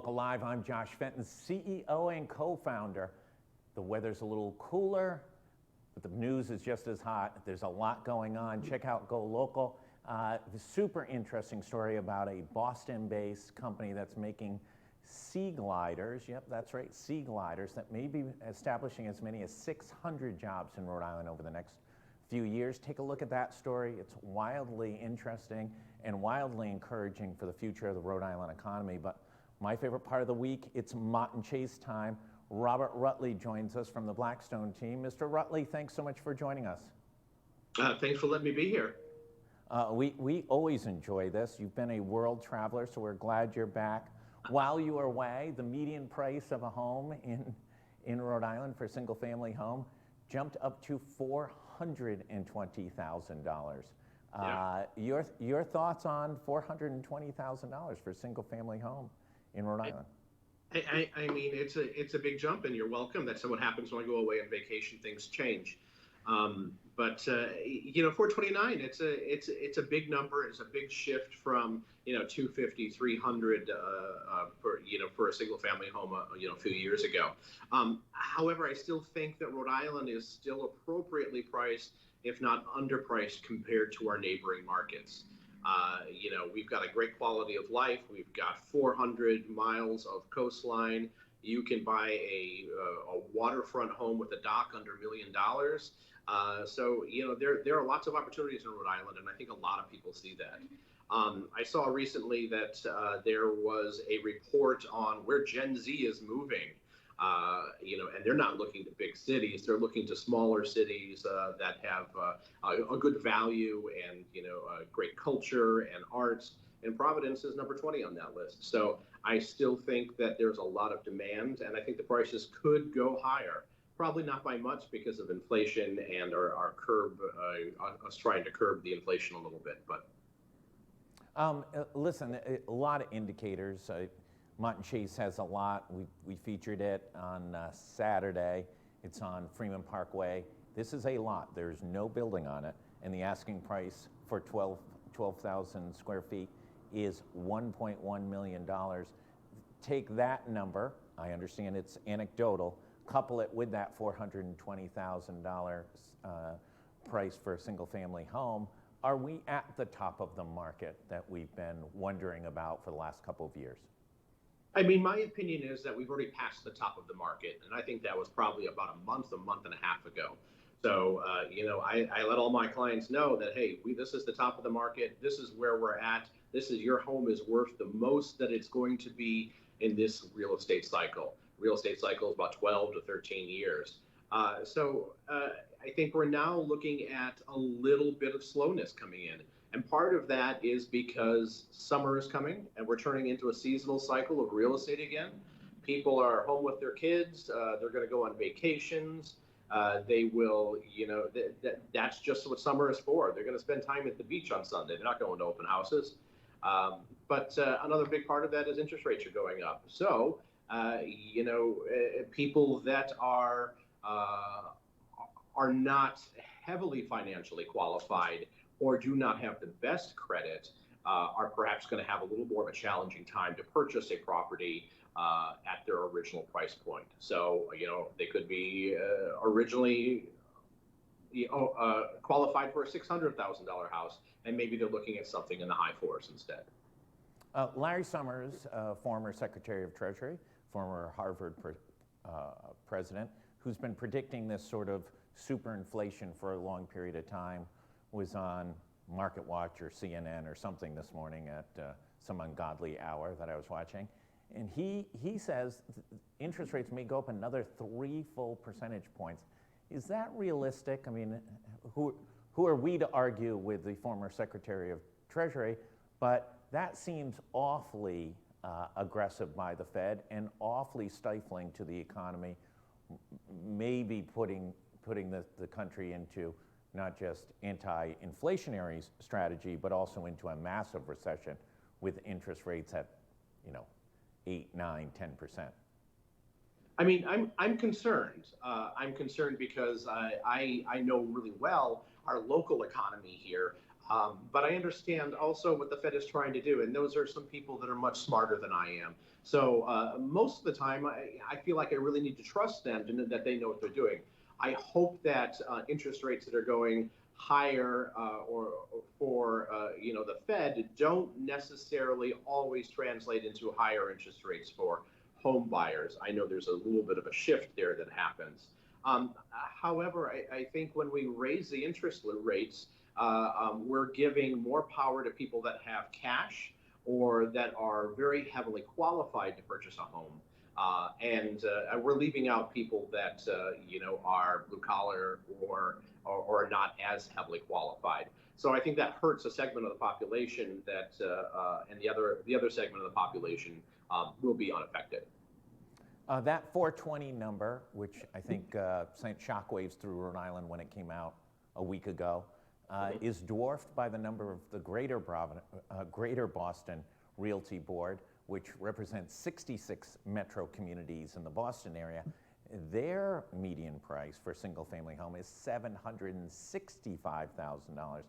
GoLocal Live. I'm Josh Fenton, CEO and co-founder. The weather's a little cooler, but the news is just as hot. There's a lot going on. Check out GoLocal. The super interesting story about a Boston-based company that's making sea gliders. Yep, that's right, sea gliders that may be establishing as many as 600 jobs in Rhode Island over the next few years. Take a look at that story. It's wildly interesting and wildly encouraging for the future of the Rhode Island economy. But my favorite part of the week, it's Mutton Chase time. Robert Rutley joins us from the Blackstone team. Mr. Rutley, thanks so much for joining us. Thanks for letting me be here. We always enjoy this. You've been a world traveler, so we're glad you're back. While you were away, the median price of a home in Rhode Island for a single family home jumped up to $420,000. Your thoughts on $420,000 for a single family home in Rhode Island? I mean, it's a big jump, and you're welcome. That's what happens when I go away on vacation. Things change. But 429, it's a big number. It's a big shift from 250, 300 for a single family home a few years ago. However, I still think that Rhode Island is still appropriately priced, if not underpriced, compared to our neighboring markets. We've got a great quality of life. We've got 400 miles of coastline. You can buy a waterfront home with a dock under $1 million. So there are lots of opportunities in Rhode Island, and I think a lot of people see that. I saw recently that there was a report on where Gen Z is moving. And they're not looking to big cities. They're looking to smaller cities that have a good value and great culture and arts. And Providence is number 20 on that list. So I still think that there's a lot of demand, and I think the prices could go higher. Probably not by much because of inflation and our us trying to curb the inflation a little bit. But listen, a lot of indicators. Mutton Chase has a lot. We featured it on Saturday. It's on Freeman Parkway. This is a lot. There's no building on it, and the asking price for 12,000 square feet is $1.1 million. Take that number, I understand it's anecdotal, couple it with that $420,000 price for a single family home. Are we at the top of the market that we've been wondering about for the last couple of years? I mean, my opinion is that we've already passed the top of the market, and I think that was probably about a month and a half ago. So, I let all my clients know that, hey, this is the top of the market. This is where we're at. Your home is worth the most that it's going to be in this real estate cycle. Real estate cycle is about 12 to 13 years. So I think we're now looking at a little bit of slowness coming in. And part of that is because summer is coming and we're turning into a seasonal cycle of real estate again. People are home with their kids. They're going to go on vacations. They will, that's just what summer is for. They're going to spend time at the beach on Sunday. They're not going to open houses. But another big part of that is interest rates are going up. So, people that are not heavily financially qualified or do not have the best credit are perhaps going to have a little more of a challenging time to purchase a property at their original price point. So, they could be originally qualified for a $600,000 house, and maybe they're looking at something in the high fours instead. Larry Summers, former Secretary of Treasury, former Harvard president, who's been predicting this sort of superinflation for a long period of time, was on Market Watch or CNN or something this morning at some ungodly hour that I was watching. And he says interest rates may go up another 3 full percentage points. Is that realistic? I mean, who are we to argue with the former Secretary of Treasury? But that seems awfully aggressive by the Fed and awfully stifling to the economy, maybe putting the country into not just anti-inflationary strategy, but also into a massive recession with interest rates at 8, 9, 10%. I mean, I'm concerned. I'm concerned because I know really well our local economy here. But I understand also what the Fed is trying to do, and those are some people that are much smarter than I am. So most of the time, I feel like I really need to trust them and that they know what they're doing. I hope that interest rates that are going higher or for the Fed don't necessarily always translate into higher interest rates for home buyers. I know there's a little bit of a shift there that happens. However, I think when we raise the interest rates, we're giving more power to people that have cash or that are very heavily qualified to purchase a home. And we're leaving out people that are blue collar or not as heavily qualified. So I think that hurts a segment of the population that, and the other segment of the population will be unaffected. That 420 number, which I think sent shockwaves through Rhode Island when it came out a week ago, is dwarfed by the number of the Greater Boston Realty Board, which represents 66 metro communities in the Boston area. Their median price for a single-family home is $765,000.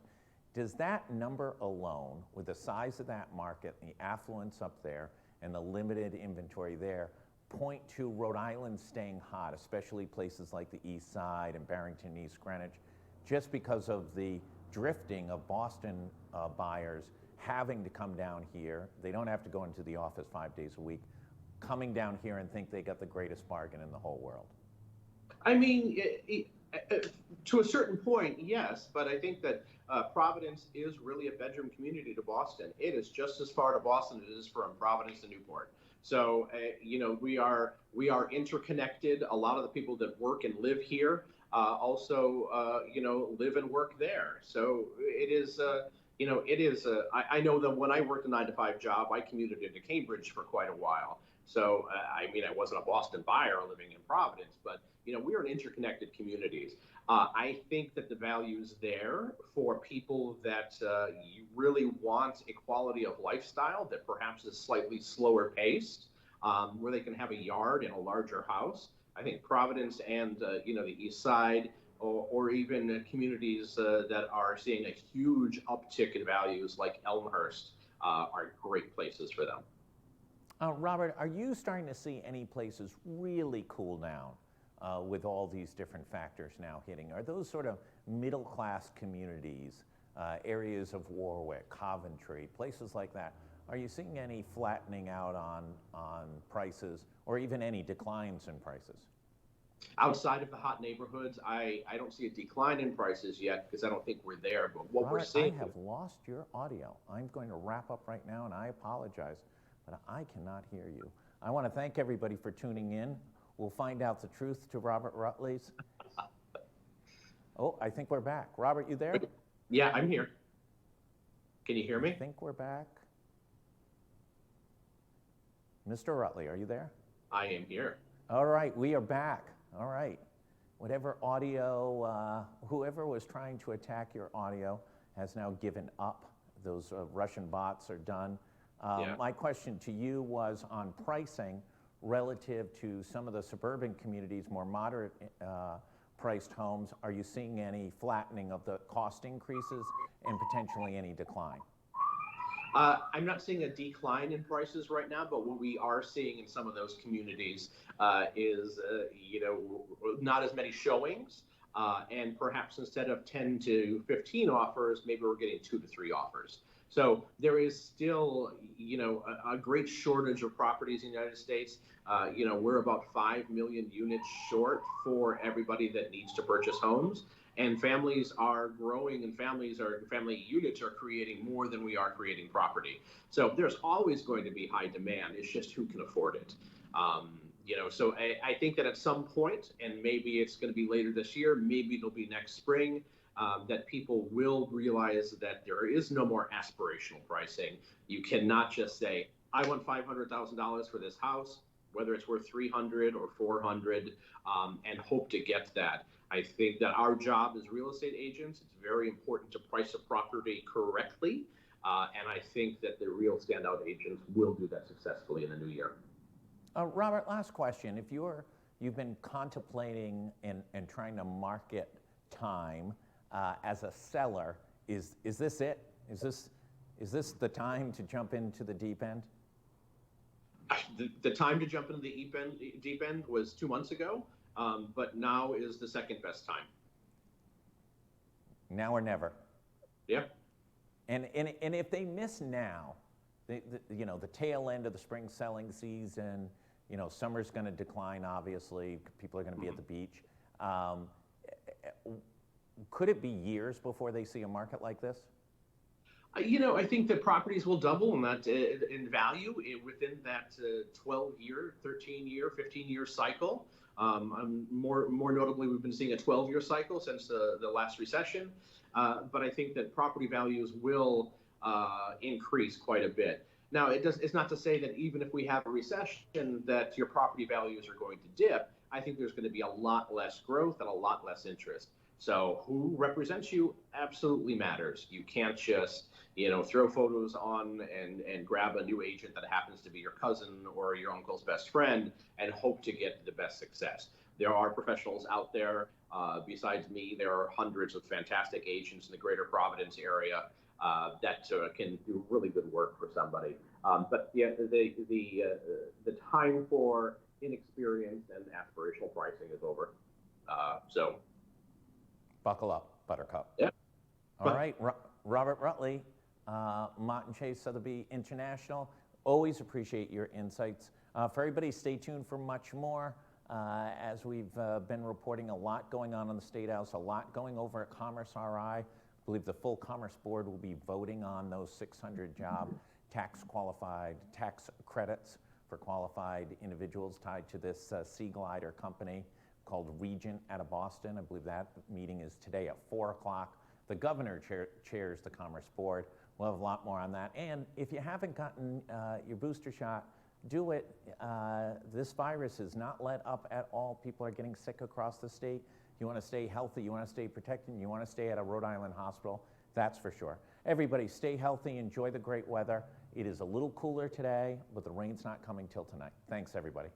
Does that number alone, with the size of that market, the affluence up there, and the limited inventory there, point to Rhode Island staying hot, especially places like the East Side and Barrington, East Greenwich, just because of the drifting of Boston buyers having to come down here? They don't have to go into the office 5 days a week, coming down here and think they got the greatest bargain in the whole world. I mean, to a certain point, yes, but I think that Providence is really a bedroom community to Boston. It is just as far to Boston as it is from Providence to Newport. So, we are interconnected. A lot of the people that work and live here also, live and work there. So it is, I know that when I worked a 9-to-5 job, I commuted into Cambridge for quite a while. So, I wasn't a Boston buyer living in Providence, but, we are in interconnected communities. I think that the value's there for people that you really want a quality of lifestyle that perhaps is slightly slower paced, where they can have a yard and a larger house. I think Providence and, the East Side or even communities that are seeing a huge uptick in values like Elmhurst are great places for them. Robert, are you starting to see any places really cool down with all these different factors now hitting? Are those sort of middle-class communities, areas of Warwick, Coventry, places like that? Are you seeing any flattening out on prices or even any declines in prices? Outside of the hot neighborhoods, I don't see a decline in prices yet because I don't think we're there. But what we're seeing, I have lost your audio. I'm going to wrap up right now, and I apologize, but I cannot hear you. I want to thank everybody for tuning in. We'll find out the truth to Robert Rutley's. Oh, I think we're back. Robert, you there? Yeah, I'm here. Can you hear me? I think we're back. Mr. Rutley, are you there? I am here. All right, we are back. All right. Whatever audio, whoever was trying to attack your audio has now given up. Those Russian bots are done. Yeah. My question to you was on pricing relative to some of the suburban communities, more moderate priced homes. Are you seeing any flattening of the cost increases and potentially any decline? I'm not seeing a decline in prices right now, but what we are seeing in some of those communities is, not as many showings, and perhaps instead of 10 to 15 offers, maybe we're getting 2 to 3 offers. So there is still, a great shortage of properties in the United States. We're about 5 million units short for everybody that needs to purchase homes. And families are growing, and family units are creating more than we are creating property. So there's always going to be high demand. It's just who can afford it. So I think that at some point, and maybe it's going to be later this year, maybe it'll be next spring, that people will realize that there is no more aspirational pricing. You cannot just say, I want $500,000 for this house, whether it's worth 300 or 400, and hope to get that. I think that our job as real estate agents, it's very important to price a property correctly. And I think that the real standout agents will do that successfully in the new year. Robert, last question. If you've been contemplating and trying to market time as a seller is this it? Is this the time to jump into the deep end? The time to jump into the deep end was 2 months ago, but now is the second best time. Now or never. Yeah. And if they miss now, you know, the tail end of the spring selling season, you know, summer's going to decline, obviously. People are going to be at the beach. Could it be years before they see a market like this? You know, I think that properties will double in value within that 12-year, 13-year, 15-year cycle. More notably, we've been seeing a 12-year cycle since the last recession. But I think that property values will increase quite a bit. Now, it's not to say that even if we have a recession that your property values are going to dip. I think there's going to be a lot less growth and a lot less interest. So who represents you absolutely matters. You can't just, you know, throw photos on and grab a new agent that happens to be your cousin or your uncle's best friend and hope to get the best success. There are professionals out there. Besides me, there are hundreds of fantastic agents in the greater Providence area that can do really good work for somebody. But yeah, the time for inexperienced and aspirational pricing is over. So. Buckle up, Buttercup. Yeah. All right, Robert Rutley, Mutton Chase, Sotheby International. Always appreciate your insights. For everybody, stay tuned for much more. As we've been reporting, a lot going on in the State House, a lot going over at Commerce RI. I believe the full Commerce Board will be voting on those 600 job tax credits for qualified individuals tied to this Sea Glider company called Regent out of Boston. I believe that meeting is today at 4 o'clock. The governor chairs the Commerce Board. We'll have a lot more on that. And if you haven't gotten your booster shot, do it. This virus is not let up at all. People are getting sick across the state. You want to stay healthy, you want to stay protected, and you want to stay at a Rhode Island hospital, that's for sure. Everybody stay healthy, enjoy the great weather. It is a little cooler today, but the rain's not coming till tonight. Thanks, everybody.